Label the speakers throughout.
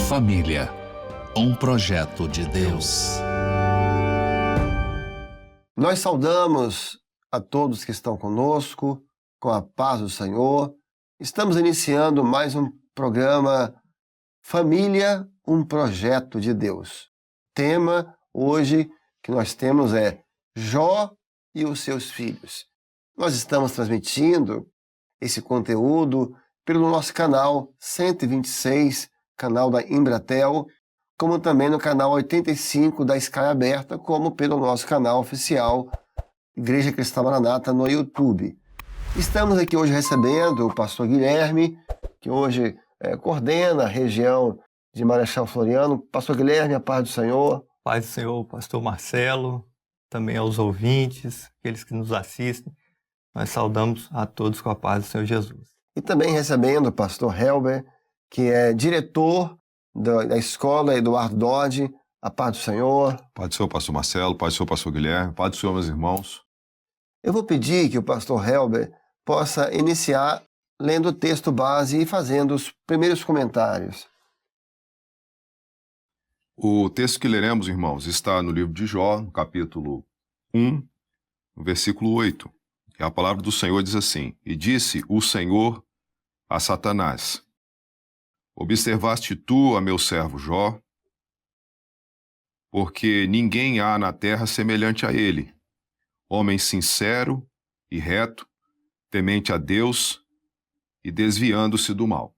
Speaker 1: Família, um projeto de Deus.
Speaker 2: Nós saudamos a todos que estão conosco, com a paz do Senhor. Estamos iniciando mais um programa Família, um projeto de Deus. Tema hoje que nós temos é Jó e os seus filhos. Nós estamos transmitindo esse conteúdo pelo nosso canal 126, canal da Embratel, como também no canal 85 da Sky Aberta, como pelo nosso canal oficial Igreja Cristã Maranata no YouTube. Estamos aqui hoje recebendo o pastor Guilherme, que hoje coordena a região de Marechal Floriano. Pastor Guilherme, a paz do Senhor.
Speaker 3: Paz do Senhor, pastor Marcelo, também aos ouvintes, aqueles que nos assistem. Nós saudamos a todos com a paz do Senhor Jesus.
Speaker 2: E também recebendo o pastor Helber, que é diretor da escola Eduardo Dodge. A paz do Senhor.
Speaker 4: Paz do Senhor, pastor Marcelo, paz do Senhor, pastor Guilherme, paz do Senhor, meus irmãos.
Speaker 2: Eu vou pedir que o pastor Helber possa iniciar lendo o texto base e fazendo os primeiros comentários.
Speaker 4: O texto que leremos, irmãos, está no livro de Jó, no capítulo 1, no versículo 8. E a palavra do Senhor diz assim: E disse o Senhor a Satanás: Observaste tu a meu servo Jó? Porque ninguém há na terra semelhante a ele, homem sincero e reto, temente a Deus e desviando-se do mal.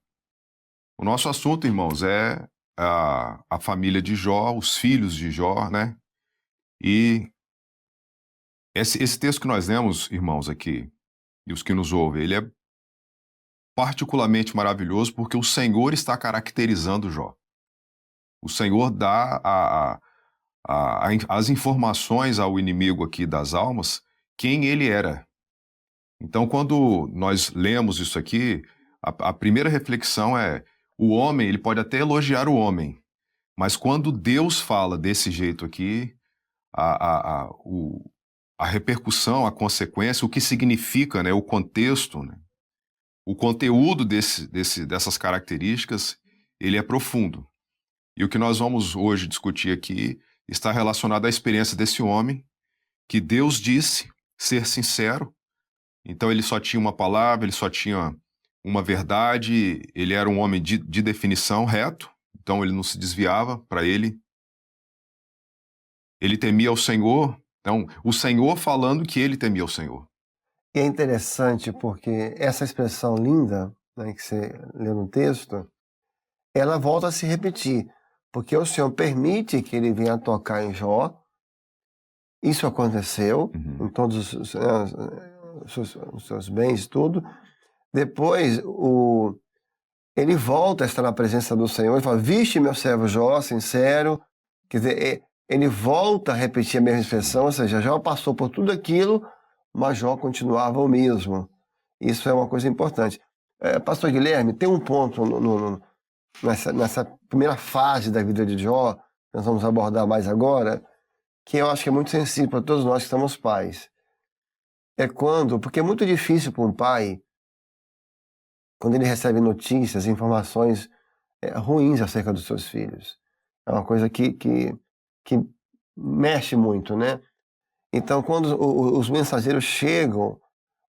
Speaker 4: O nosso assunto, irmãos, é a família de Jó, os filhos de Jó, né? E esse texto que nós lemos, irmãos, aqui, e os que nos ouvem, ele é particularmente maravilhoso porque o Senhor está caracterizando Jó. O Senhor dá as informações ao inimigo aqui das almas, quem ele era. Então, quando nós lemos isso aqui, a primeira reflexão é: o homem, ele pode até elogiar o homem, mas quando Deus fala desse jeito aqui, a repercussão, a consequência, o que significa, né, o contexto, né, o conteúdo dessas características, ele é profundo. E o que nós vamos hoje discutir aqui está relacionado à experiência desse homem, que Deus disse ser sincero. Então ele só tinha uma palavra, ele só tinha uma verdade, ele era um homem de definição reto, então ele não se desviava para ele. Ele temia o Senhor, então o Senhor falando que ele temia o Senhor.
Speaker 2: E é interessante porque essa expressão linda, né, que você leu no texto, ela volta a se repetir, porque o Senhor permite que ele venha tocar em Jó. Isso aconteceu em todos os seus bens e tudo. Depois, ele volta a estar na presença do Senhor e fala: viste meu servo Jó, sincero. Quer dizer, ele volta a repetir a mesma expressão, ou seja, Jó passou por tudo aquilo, mas Jó continuava o mesmo. Isso é uma coisa importante. Pastor Guilherme, tem um ponto nessa primeira fase da vida de Jó, nós vamos abordar mais agora, que eu acho que é muito sensível para todos nós que somos pais. Porque é muito difícil para um pai, quando ele recebe notícias, informações ruins acerca dos seus filhos. É uma coisa que mexe muito, né? Então, quando os mensageiros chegam,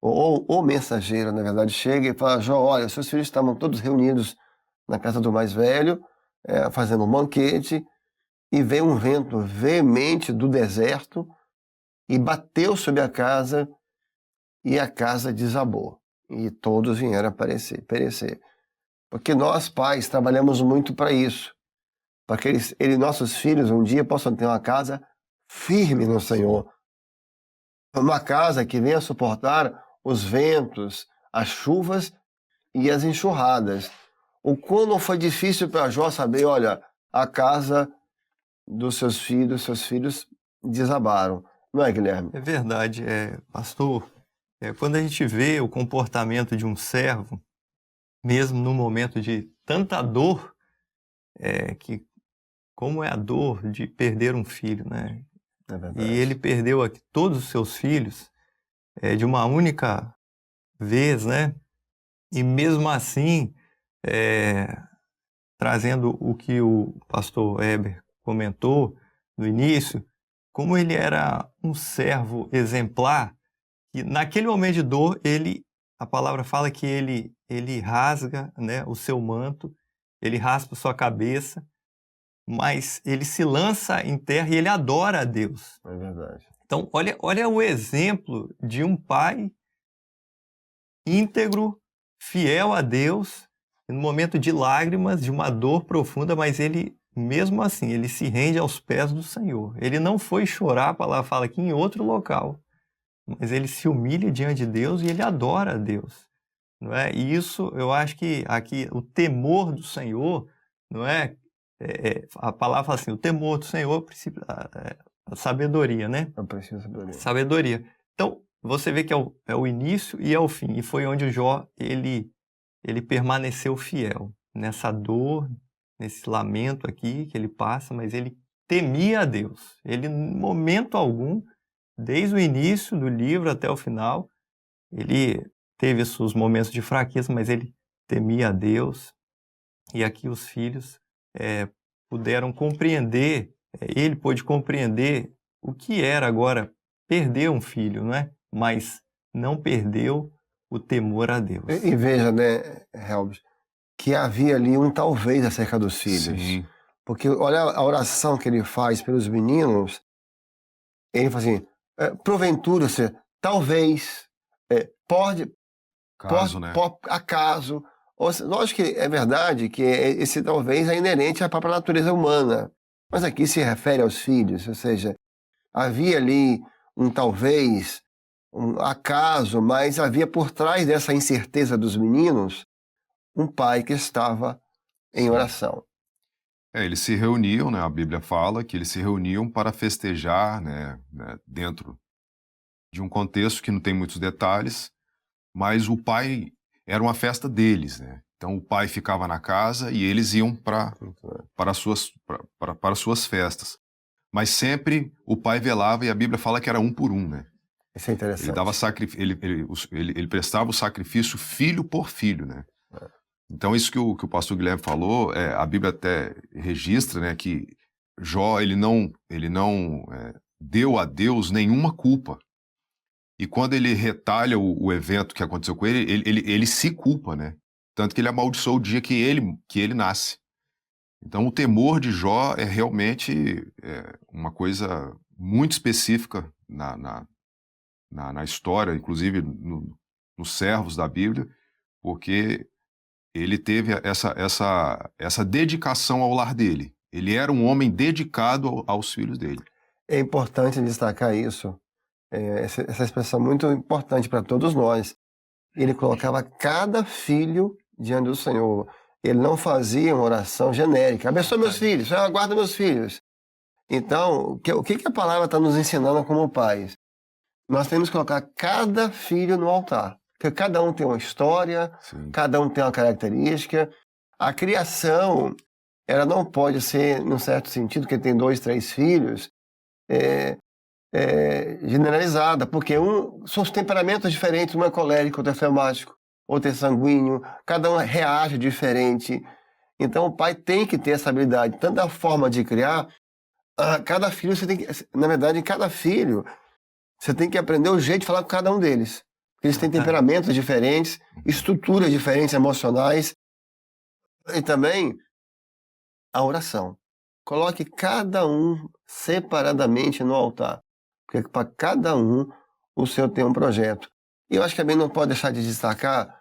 Speaker 2: ou o mensageiro, na verdade, chega e fala: Jó, olha, seus filhos estavam todos reunidos na casa do mais velho, fazendo um banquete, e veio um vento veemente do deserto e bateu sobre a casa, e a casa desabou. E todos vieram a perecer. Porque nós, pais, trabalhamos muito para isso. Para que nossos filhos um dia possam ter uma casa firme no Senhor. Uma casa que venha suportar os ventos, as chuvas e as enxurradas. O quão foi difícil para Jó saber: olha, a casa dos seus filhos desabaram. Não é, Guilherme?
Speaker 3: É verdade, pastor. Quando a gente vê o comportamento de um servo, mesmo no momento de tanta dor, como é a dor de perder um filho, né?
Speaker 2: É verdade.
Speaker 3: E ele perdeu aqui todos os seus filhos de uma única vez, né? E mesmo assim, trazendo o que o pastor Heber comentou no início, como ele era um servo exemplar, e naquele momento de dor, a palavra fala que ele rasga, né, o seu manto, ele raspa sua cabeça, mas ele se lança em terra e ele adora a Deus.
Speaker 2: É verdade.
Speaker 3: Então, olha o exemplo de um pai íntegro, fiel a Deus, no momento de lágrimas, de uma dor profunda, mas ele, mesmo assim, ele se rende aos pés do Senhor. Ele não foi chorar, a palavra fala aqui, em outro local, mas ele se humilha diante de Deus e ele adora a Deus, não é? E isso, eu acho que aqui, o temor do Senhor, não é? A palavra fala assim, o temor do Senhor, a sabedoria, né?
Speaker 2: Eu preciso saber.
Speaker 3: Sabedoria. Então, você vê que é o início e é o fim. E foi onde o Jó, ele permaneceu fiel. Nessa dor, nesse lamento aqui que ele passa, mas ele temia a Deus. Ele, em momento algum, desde o início do livro até o final, ele teve seus momentos de fraqueza, mas ele temia a Deus. E aqui os filhos puderam compreender, ele pôde compreender o que era agora perder um filho, não é? Mas não perdeu o temor a Deus.
Speaker 2: E veja, né, Helbs, que havia ali um talvez acerca dos filhos.
Speaker 4: Sim.
Speaker 2: Porque olha a oração que ele faz pelos meninos, ele fala assim, porventura, talvez,
Speaker 4: Né?
Speaker 2: acaso. Lógico que é verdade que esse talvez é inerente à própria natureza humana, mas aqui se refere aos filhos, ou seja, havia ali um talvez, um acaso, mas havia por trás dessa incerteza dos meninos um pai que estava em oração.
Speaker 4: Eles se reuniam, né? A Bíblia fala que eles se reuniam para festejar, né, dentro de um contexto que não tem muitos detalhes, mas o pai era uma festa deles, né? Então o pai ficava na casa e eles iam para as suas festas. Mas sempre o pai velava e a Bíblia fala que era um por um, né?
Speaker 2: Isso é interessante.
Speaker 4: Ele dava ele prestava o sacrifício filho por filho, né? Então isso que o pastor Guilherme falou, a Bíblia até registra, né, que Jó ele não deu a Deus nenhuma culpa. E quando ele retalha o evento que aconteceu com ele se culpa, né? Tanto que ele amaldiçoou o dia que ele nasce. Então o temor de Jó é realmente uma coisa muito específica na história, inclusive nos servos da Bíblia, porque ele teve essa dedicação ao lar dele. Ele era um homem dedicado aos filhos dele.
Speaker 2: É importante destacar isso, essa expressão muito importante para todos nós. Ele colocava cada filho diante do Senhor. Ele não fazia uma oração genérica. Abençoa meus filhos, guarda meus filhos. Então, o que a palavra está nos ensinando como pais? Nós temos que colocar cada filho no altar. Porque cada um tem uma história,
Speaker 4: Sim.
Speaker 2: cada um tem uma característica. A criação, ela não pode ser, num certo sentido, que tem 2, 3 filhos, generalizada, porque são os temperamentos diferentes, um é colérico, outro é flemático, outro é sanguíneo, cada um reage diferente. Então o pai tem que ter essa habilidade, tanto da forma de criar, cada filho você tem que, na verdade, em cada filho, você tem que aprender o jeito de falar com cada um deles. Porque eles têm temperamentos diferentes, estruturas diferentes emocionais, e também a oração. Coloque cada um separadamente no altar, porque para cada um o Senhor tem um projeto. E eu acho que também não pode deixar de destacar,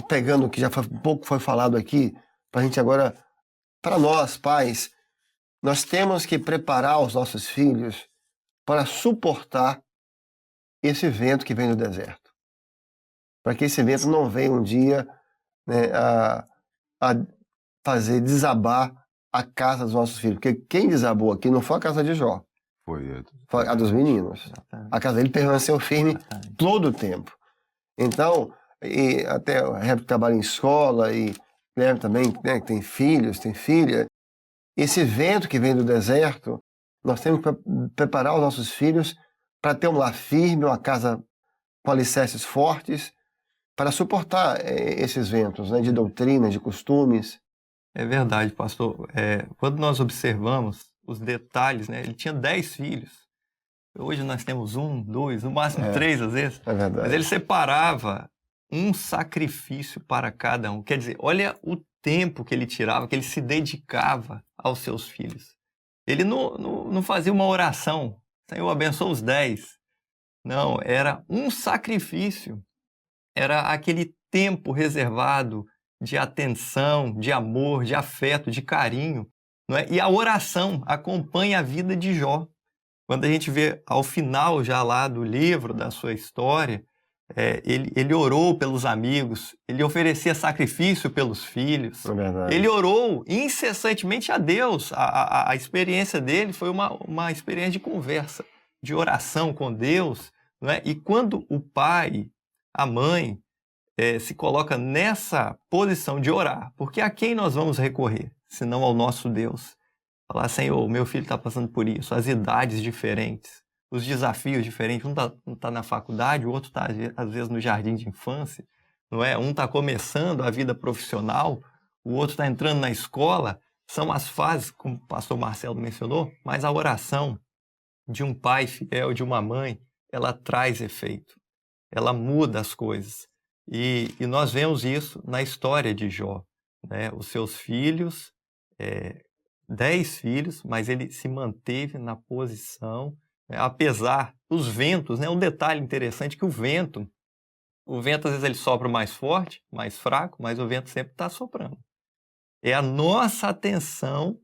Speaker 2: pegando o que já um pouco foi falado aqui, para a gente agora, para nós pais, nós temos que preparar os nossos filhos para suportar esse vento que vem do deserto. Para que esse vento não venha um dia, né, a fazer desabar a casa dos nossos filhos. Porque quem desabou aqui não foi a casa de Jó. Foi a dos meninos.
Speaker 3: Exatamente.
Speaker 2: A casa dele permaneceu firme todo o tempo. Então, e até o Rebeca trabalha em escola, e Guilherme também, né, tem filhos, tem filha. Esse vento que vem do deserto, nós temos que preparar os nossos filhos para ter um lar firme, uma casa com alicerces fortes, para suportar esses ventos, né, de doutrina, de costumes.
Speaker 3: É verdade, pastor. Quando nós observamos os detalhes, né? Ele tinha 10 filhos. Hoje nós temos 1, 2, no máximo 3 às vezes.
Speaker 2: É verdade.
Speaker 3: Mas ele separava um sacrifício para cada um. Quer dizer, olha o tempo que ele tirava, que ele se dedicava aos seus filhos. Ele não fazia uma oração, Senhor, abençoa os 10. Não, era um sacrifício. Era aquele tempo reservado de atenção, de amor, de afeto, de carinho. Não é? E a oração acompanha a vida de Jó. Quando a gente vê ao final já lá do livro, da sua história, ele orou pelos amigos, ele oferecia sacrifício pelos filhos,
Speaker 2: É verdade.
Speaker 3: ele orou incessantemente a Deus. A experiência dele foi uma experiência de conversa, de oração com Deus. Não é? E quando o pai, a mãe, se coloca nessa posição de orar, porque a quem nós vamos recorrer, senão ao nosso Deus? Falar, Senhor, meu filho está passando por isso, as idades diferentes, os desafios diferentes, um tá na faculdade, o outro está, às vezes, no jardim de infância, não é? Um está começando a vida profissional, o outro está entrando na escola. São as fases, como o pastor Marcelo mencionou, mas a oração de um pai fiel, de uma mãe, ela traz efeito, ela muda as coisas. E nós vemos isso na história de Jó, né? Os seus filhos, 10 filhos, mas ele se manteve na posição, né? Apesar dos ventos, né? Um detalhe interessante que o vento às vezes ele sopra mais forte, mais fraco, mas o vento sempre está soprando. É a nossa atenção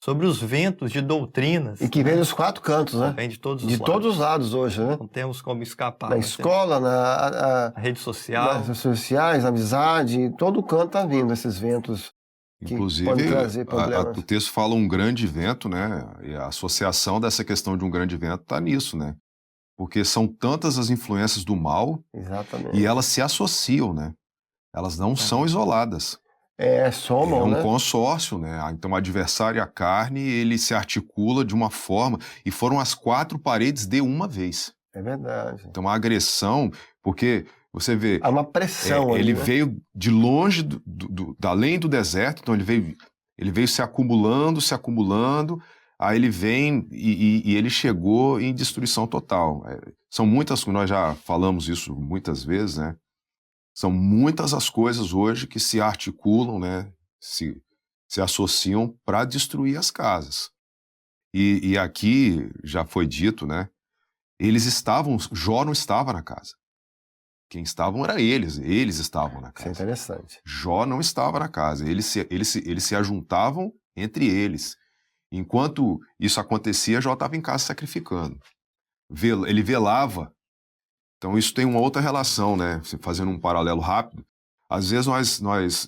Speaker 3: sobre os ventos de doutrinas.
Speaker 2: E que vem dos 4 cantos, né?
Speaker 3: Vem de todos os
Speaker 2: De
Speaker 3: lados.
Speaker 2: todos os lados hoje, né?
Speaker 3: Não temos como escapar.
Speaker 2: Na
Speaker 3: Nós
Speaker 2: escola,
Speaker 3: temos a rede social.
Speaker 2: nas redes sociais, na amizade, todo canto tá vindo esses ventos que
Speaker 4: Inclusive,
Speaker 2: podem trazer problemas.
Speaker 4: o texto fala um grande vento, né? E a associação dessa questão de um grande vento está nisso, né? Porque são tantas as influências do mal
Speaker 2: Exatamente.
Speaker 4: e elas se associam, né? Elas não são isoladas.
Speaker 2: Somam,
Speaker 4: É um
Speaker 2: né?
Speaker 4: consórcio, né? Então, o adversário e a carne, ele se articula de uma forma, e foram as 4 paredes de uma vez.
Speaker 2: É verdade.
Speaker 4: Então, a agressão, porque você vê,
Speaker 2: Há uma pressão ali,
Speaker 4: ele
Speaker 2: né?
Speaker 4: veio de longe, além do deserto, então ele veio se acumulando, aí ele vem e ele chegou em destruição total. São muitas, nós já falamos isso muitas vezes, né? São muitas as coisas hoje que se articulam, né? Se associam para destruir as casas. E aqui já foi dito, né? Jó não estava na casa. Quem estavam eram eles estavam na
Speaker 2: Isso é
Speaker 4: casa.
Speaker 2: interessante.
Speaker 4: Jó não estava na casa, eles se ajuntavam entre eles. Enquanto isso acontecia, Jó estava em casa sacrificando. Ele velava. Então isso tem uma outra relação, né? Fazendo um paralelo rápido. Às vezes nós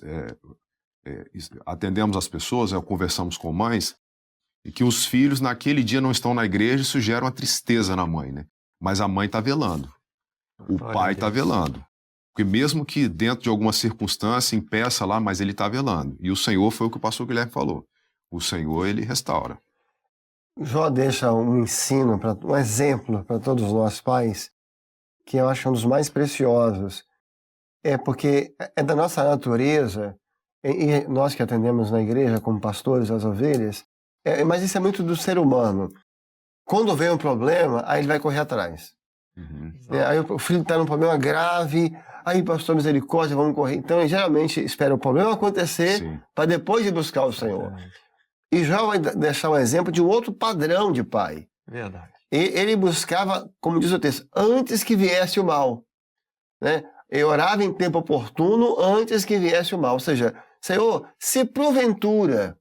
Speaker 4: atendemos as pessoas, conversamos com mães, e que os filhos naquele dia não estão na igreja, isso gera uma tristeza na mãe, né? Mas a mãe está velando. O pai está velando. Porque mesmo que dentro de alguma circunstância impeça lá, mas ele está velando. E o Senhor foi o que o pastor Guilherme falou. O Senhor, ele restaura.
Speaker 2: Jó deixa um ensino, um exemplo para todos nós pais, que eu acho um dos mais preciosos. Porque é da nossa natureza, e nós que atendemos na igreja como pastores as ovelhas, mas isso é muito do ser humano. Quando vem um problema, aí ele vai correr atrás.
Speaker 4: Uhum.
Speaker 2: Aí o filho está num problema grave, aí pastor, misericórdia, vamos correr. Então, ele geralmente espera o problema acontecer para depois ir buscar o Senhor. E Jó vai deixar um exemplo de um outro padrão de pai.
Speaker 3: Verdade.
Speaker 2: Ele buscava, como diz o texto, antes que viesse o mal. Né? Ele orava em tempo oportuno antes que viesse o mal. Ou seja, Senhor, se porventura,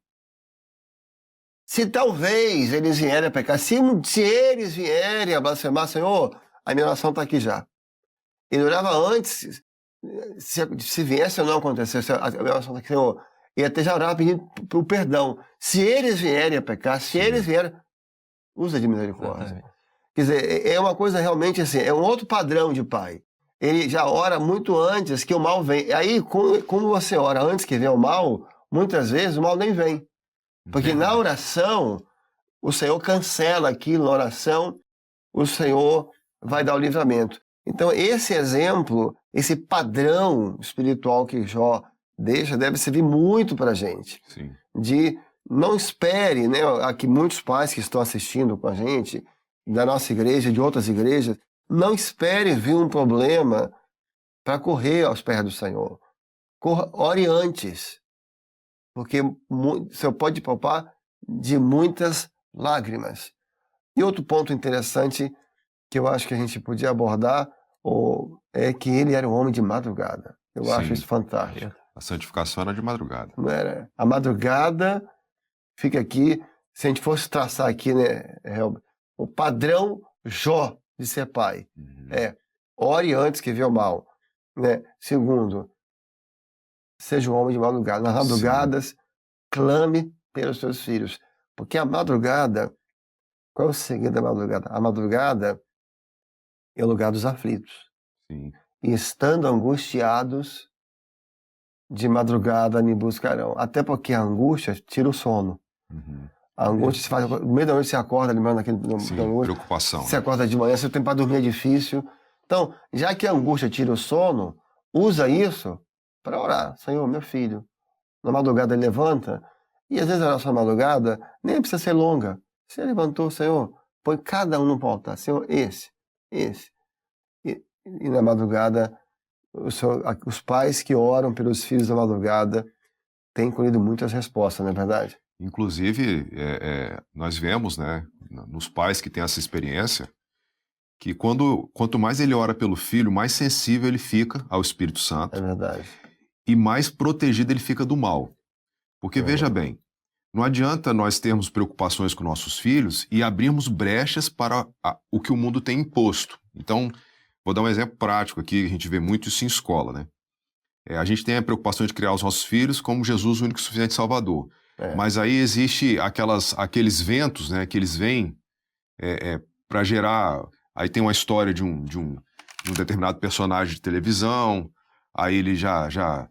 Speaker 2: se talvez eles vierem a pecar, se eles vierem a blasfemar, Senhor, a minha oração está aqui já. Ele orava antes, se viesse ou não acontecer, a minha oração está aqui, Senhor. E até já orava pedindo o perdão. Se eles vierem a pecar, se eles vierem, usa de misericórdia.
Speaker 3: Exatamente.
Speaker 2: Quer dizer, é uma coisa realmente assim, é um outro padrão de pai. Ele já ora muito antes que o mal vem. Aí, como você ora antes que venha o mal, muitas vezes o mal nem vem. Porque na oração, o Senhor cancela aquilo, na oração, o Senhor vai dar o livramento. Então, esse exemplo, esse padrão espiritual que Jó deve servir muito para a gente.
Speaker 4: Sim.
Speaker 2: De não espere, né? Aqui muitos pais que estão assistindo com a gente, da nossa igreja, de outras igrejas, não espere vir um problema para correr aos pés do Senhor. Ore antes, porque o Senhor pode poupar de muitas lágrimas. E outro ponto interessante que eu acho que a gente podia abordar é que ele era um homem de madrugada. Eu
Speaker 4: Sim.
Speaker 2: acho isso fantástico.
Speaker 4: A santificação era de madrugada.
Speaker 2: Não era? A madrugada fica aqui, se a gente fosse traçar aqui, né, Helber, o padrão Jó de ser pai. Ore antes que vê o mal. Né? Segundo, seja um homem de madrugada. Nas madrugadas, clame pelos seus filhos. Porque a madrugada, qual é o segredo da madrugada? A madrugada é o lugar dos aflitos.
Speaker 4: Sim.
Speaker 2: E estando angustiados, de madrugada me buscarão. Até porque a angústia tira o sono. A angústia se faz. No meio da noite você acorda, lembrando daquele.
Speaker 4: Sim, preocupação.
Speaker 2: Você acorda de manhã, seu tempo para dormir é difícil. Então, já que a angústia tira o sono, usa isso para orar. Senhor, meu filho, na madrugada ele levanta, e às vezes a oração na madrugada nem precisa ser longa. Você levantou, Senhor, põe cada um no altar. Senhor, esse. E na madrugada, os pais que oram pelos filhos da madrugada têm colhido muitas respostas, não é verdade?
Speaker 4: Inclusive, nós vemos, né, nos pais que têm essa experiência, que quanto mais ele ora pelo filho, mais sensível ele fica ao Espírito Santo.
Speaker 2: É verdade.
Speaker 4: E mais protegido ele fica do mal. Porque, veja bem, não adianta nós termos preocupações com nossos filhos e abrirmos brechas para o que o mundo tem imposto. Então, vou dar um exemplo prático aqui, a gente vê muito isso em escola, né? A gente tem a preocupação de criar os nossos filhos como Jesus, o único e suficiente Salvador. Mas aí existe aqueles ventos, né, que eles vêm para gerar... Aí tem uma história de um determinado personagem de televisão, aí ele já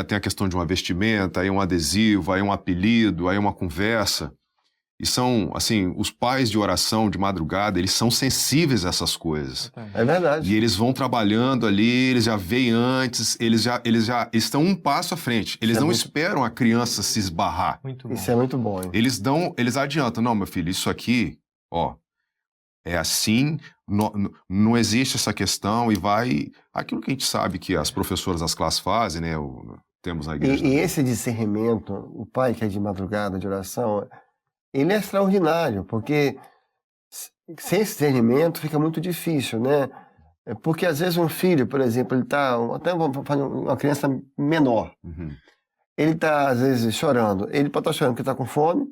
Speaker 4: tem a questão de uma vestimenta, aí um adesivo, aí um apelido, aí uma conversa. E são, assim, os pais de oração de madrugada, eles são sensíveis a essas coisas.
Speaker 2: É verdade.
Speaker 4: E eles vão trabalhando ali, eles já veem antes, eles já estão um passo à frente. Eles não esperam a criança se esbarrar.
Speaker 3: Muito bom.
Speaker 2: Isso é muito bom, hein?
Speaker 4: Eles adiantam. Não, meu filho, isso aqui, ó, é assim, não existe essa questão e vai... Aquilo que a gente sabe que as professoras das classes fazem, né? Temos na igreja.
Speaker 2: E esse discernimento, o pai que é de madrugada, de oração, ele é extraordinário, porque sem esse discernimento fica muito difícil, né? Porque às vezes um filho, por exemplo, ele está, até uma criança menor, ele está às vezes chorando, ele pode estar chorando porque está com fome,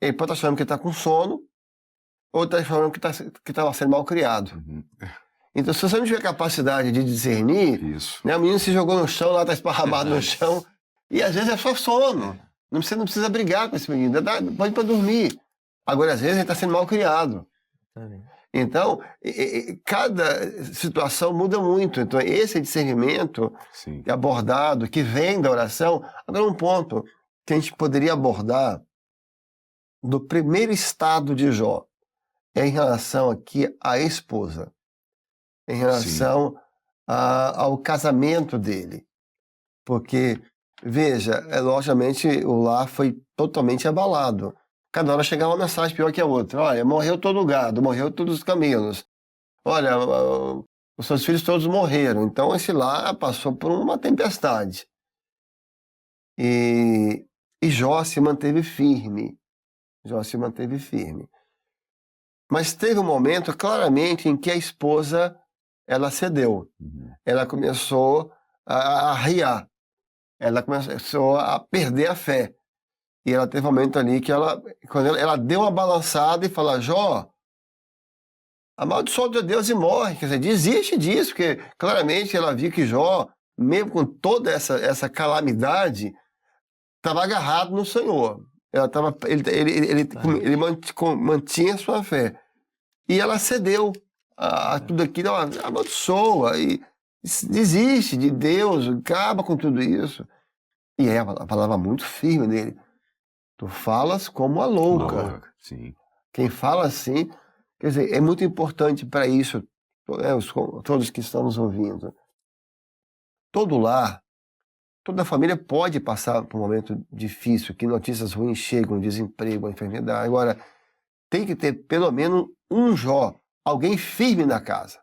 Speaker 2: ele pode estar chorando porque está com sono, ou está chorando que está sendo mal criado. Então, se você não tiver capacidade de discernir, né, o menino se jogou no chão, lá está esparramado no chão, e às vezes é só sono. Você não precisa brigar com esse menino, pode ir para dormir. Agora, às vezes, ele está sendo mal criado. Então, cada situação muda muito. Então, esse discernimento abordado, que vem da oração. Agora, um ponto que a gente poderia abordar do primeiro estado de Jó é em relação aqui à esposa, em relação ao casamento dele. Porque, veja, logicamente o lar foi totalmente abalado. Cada hora chegava uma mensagem pior que a outra. Olha, morreu todo o gado, morreu todos os camelos. Olha, os seus filhos todos morreram. Então esse lar passou por uma tempestade. E Jó se manteve firme. Jó se manteve firme. Mas teve um momento, claramente, em que a esposa, ela cedeu. Ela começou a arriar. Ela começou a perder a fé. E ela teve um momento ali que quando ela deu uma balançada e falou: Jó, amaldiçoa de Deus e morre. Quer dizer, desiste disso, porque claramente ela viu que Jó, mesmo com toda essa calamidade, estava agarrado no Senhor. Ele mantinha a sua fé. E ela cedeu a tudo aquilo, amaldiçoa e desiste de Deus, acaba com tudo isso. E a palavra muito firme dele: tu falas como a louca.
Speaker 4: Sim.
Speaker 2: Quem fala assim, quer dizer, é muito importante para isso, todos que estão nos ouvindo. Todo lar Toda família pode passar por um momento difícil, que notícias ruins chegam, desemprego, enfermidade. Agora, tem que ter pelo menos um Jó, alguém firme na casa.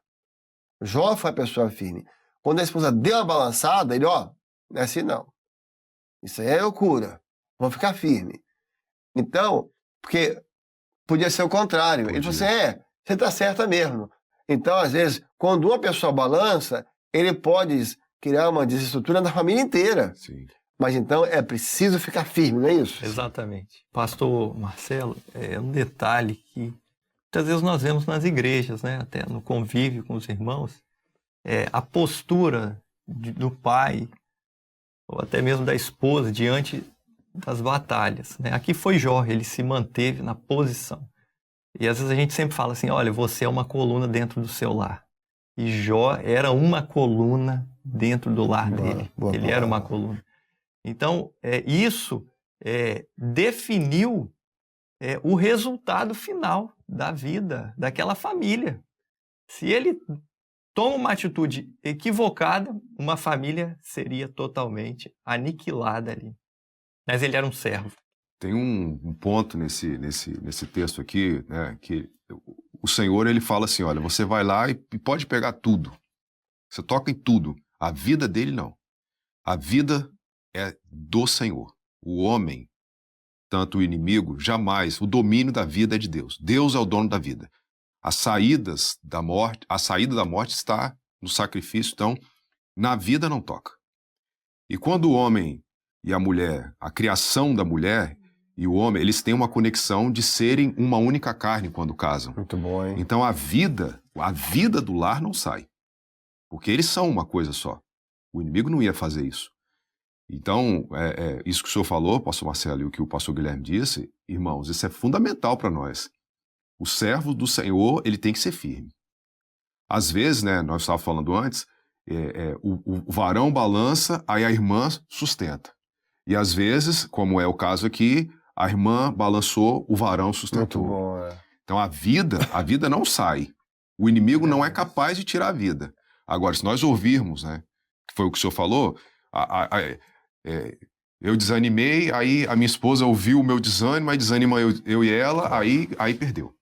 Speaker 2: Jó foi a pessoa firme. Quando a esposa deu uma balançada, ele, não é assim não. Isso aí é loucura. Vou ficar firme. Então, porque podia ser o contrário. Ele falou assim, você está certa mesmo. Então, às vezes, quando uma pessoa balança, ele pode criar uma desestrutura na família inteira.
Speaker 4: Sim.
Speaker 2: Mas então é preciso ficar firme, não é isso?
Speaker 3: Exatamente. Pastor Marcelo, é um detalhe que muitas vezes nós vemos nas igrejas, né? Até no convívio com os irmãos, a postura do pai, ou até mesmo da esposa, diante das batalhas, né? Aqui foi Jó, ele se manteve na posição. E às vezes a gente sempre fala assim, olha, você é uma coluna dentro do seu lar. E Jó era uma coluna dentro do lar dele. Ele era uma coluna. Então, isso definiu o resultado final da vida daquela família. Se ele toma uma atitude equivocada, uma família seria totalmente aniquilada ali. Mas ele era um servo.
Speaker 4: Tem um ponto nesse texto aqui, né, que o Senhor, ele fala assim, olha, você vai lá e pode pegar tudo. Você toca em tudo. A vida dele, não. A vida é do Senhor. O homem, tanto o inimigo, jamais. O domínio da vida é de Deus. Deus é o dono da vida. A saída da morte está no sacrifício, então, na vida não toca. E quando o homem e a mulher, a criação da mulher e o homem, eles têm uma conexão de serem uma única carne quando casam.
Speaker 2: Muito bom, hein?
Speaker 4: Então a vida do lar não sai. Porque eles são uma coisa só. O inimigo não ia fazer isso. Então, isso que o senhor falou, pastor Marcelo, e o que o pastor Guilherme disse, irmãos, isso é fundamental para nós. O servo do Senhor, ele tem que ser firme. Às vezes, né, nós estávamos falando antes, o varão balança, aí a irmã sustenta. E às vezes, como é o caso aqui, a irmã balançou, o varão sustentou.
Speaker 2: Muito bom,
Speaker 4: Então a vida não sai. O inimigo não é capaz de tirar a vida. Agora, se nós ouvirmos, né, que foi o que o senhor falou, eu desanimei, aí a minha esposa ouviu o meu desânimo, aí desanima eu e ela, aí perdeu.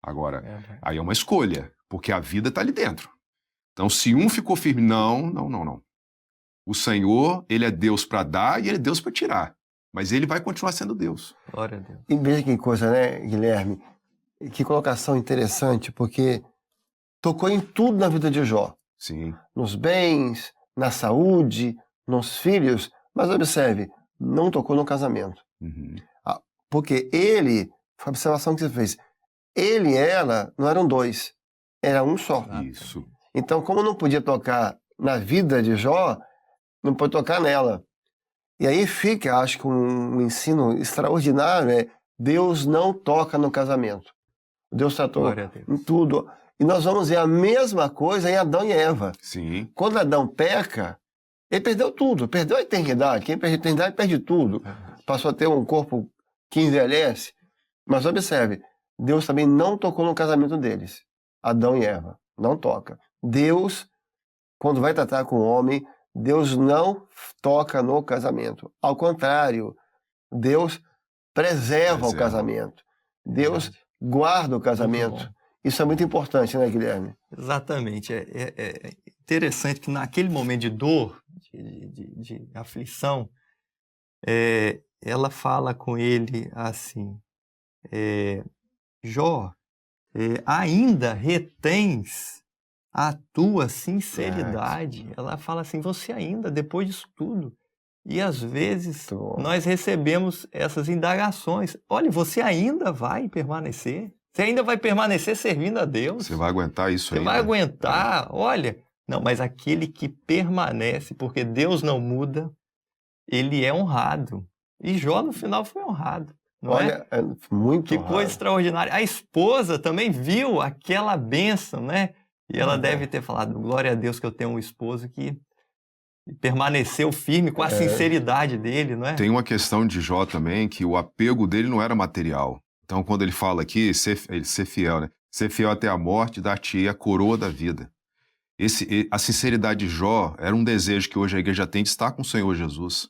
Speaker 4: Agora, aí é uma escolha, porque a vida está ali dentro. Então, se um ficou firme, não. O Senhor, ele é Deus para dar e ele é Deus para tirar. Mas ele vai continuar sendo Deus.
Speaker 3: Glória a Deus.
Speaker 2: E veja que coisa, né, Guilherme? Que colocação interessante, porque tocou em tudo na vida de Jó.
Speaker 4: Sim.
Speaker 2: Nos bens, na saúde, nos filhos. Mas observe, não tocou no casamento.
Speaker 4: Uhum.
Speaker 2: Porque ele, foi a observação que você fez, ele e ela não eram dois, era um só.
Speaker 4: Isso.
Speaker 2: Então, como não podia tocar na vida de Jó, não pode tocar nela. E aí fica, acho que um ensino extraordinário Deus não toca no casamento. Deus tratou em tudo. E nós vamos ver a mesma coisa em Adão e Eva.
Speaker 4: Sim.
Speaker 2: Quando Adão peca, ele perdeu tudo, perdeu a eternidade. Quem perde a eternidade perde tudo. Passou a ter um corpo que envelhece. Mas observe, Deus também não tocou no casamento deles. Adão e Eva, não toca. Deus, quando vai tratar com o homem, Deus não toca no casamento. Ao contrário, Deus preserva o casamento. Deus guarda o casamento. Isso é muito importante, né, Guilherme?
Speaker 3: Exatamente. É interessante que naquele momento de dor, de aflição, ela fala com ele assim, Jó, ainda retens a tua sinceridade. Ela fala assim, você ainda, depois disso tudo. E às vezes nós recebemos essas indagações. Olha, você ainda vai permanecer? Você ainda vai permanecer servindo a Deus?
Speaker 4: Você vai aguentar isso aí?
Speaker 3: Você vai aguentar? Olha, não, mas aquele que permanece, porque Deus não muda, ele é honrado. E Jó no final foi honrado.
Speaker 2: Olha, muito
Speaker 3: que coisa extraordinária. A esposa também viu aquela bênção, né? E ela deve ter falado, glória a Deus que eu tenho um esposo que permaneceu firme com a sinceridade dele, não é?
Speaker 4: Tem uma questão de Jó também, que o apego dele não era material. Então, quando ele fala aqui, ser fiel, né? Ser fiel até a morte, dar-te a coroa da vida. A sinceridade de Jó era um desejo que hoje a igreja tem de estar com o Senhor Jesus.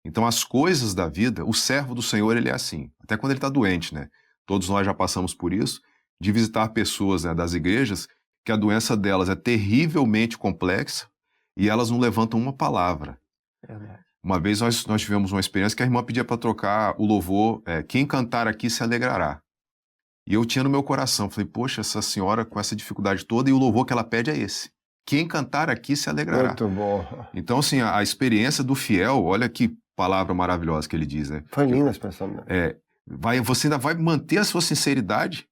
Speaker 4: Então, as coisas da vida, o servo do Senhor, ele é assim. Até quando ele está doente, né? Todos nós já passamos por isso, de visitar pessoas, né, das igrejas, que a doença delas é terrivelmente complexa e elas não levantam uma palavra.
Speaker 3: Verdade.
Speaker 4: Uma vez nós tivemos uma experiência que a irmã pedia para trocar o louvor, quem cantar aqui se alegrará. E eu tinha no meu coração, falei, poxa, essa senhora com essa dificuldade toda, e o louvor que ela pede é esse. Quem cantar aqui se alegrará.
Speaker 2: Muito bom.
Speaker 4: Então, assim, a experiência do fiel, olha que palavra maravilhosa que ele diz, né?
Speaker 2: Foi linda a expressão. Né?
Speaker 4: Você ainda vai manter a sua sinceridade?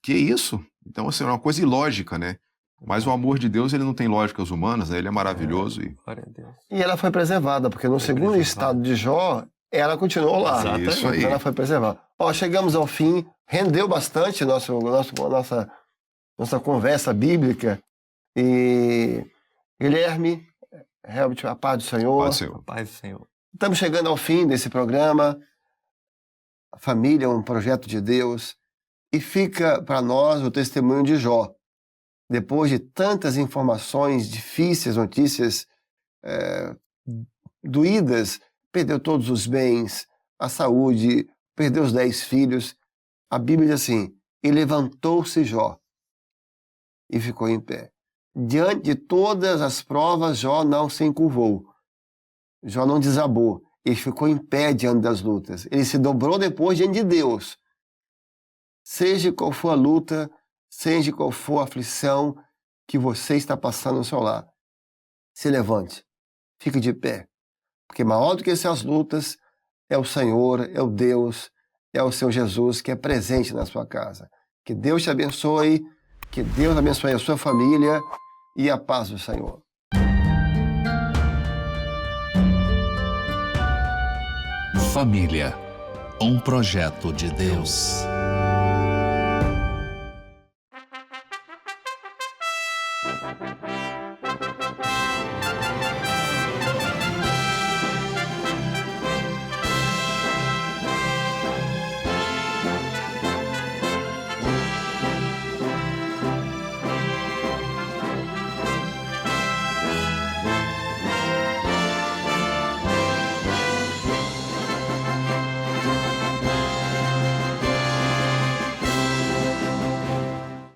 Speaker 4: Que isso? Então, assim, é uma coisa ilógica, né? Mas o amor de Deus, ele não tem lógicas humanas, né? Ele é maravilhoso.
Speaker 3: Glória a Deus.
Speaker 2: E ela foi preservada, porque no
Speaker 3: Foi
Speaker 2: segundo
Speaker 3: preservada.
Speaker 2: estado de Jó, ela continuou lá.
Speaker 3: Exatamente.
Speaker 4: Isso aí.
Speaker 2: Então ela foi preservada. Ó, chegamos ao fim, rendeu bastante nossa conversa bíblica. E Guilherme, Helmut, a paz do Senhor.
Speaker 4: Paz do Senhor.
Speaker 3: Paz do Senhor.
Speaker 2: Estamos chegando ao fim desse programa. A família é um projeto de Deus. E fica para nós o testemunho de Jó. Depois de tantas informações difíceis, notícias doídas, perdeu todos os bens, a saúde, perdeu os 10 filhos. A Bíblia diz assim, e levantou-se Jó e ficou em pé. Diante de todas as provas, Jó não se encurvou. Jó não desabou. Ele ficou em pé diante das lutas. Ele se dobrou depois diante de Deus. Seja qual for a luta, seja qual for a aflição que você está passando no seu lar, se levante, fique de pé. Porque maior do que essas lutas é o Senhor, é o Deus, é o seu Jesus que é presente na sua casa. Que Deus te abençoe, que Deus abençoe a sua família e a paz do Senhor.
Speaker 1: Família, um projeto de Deus.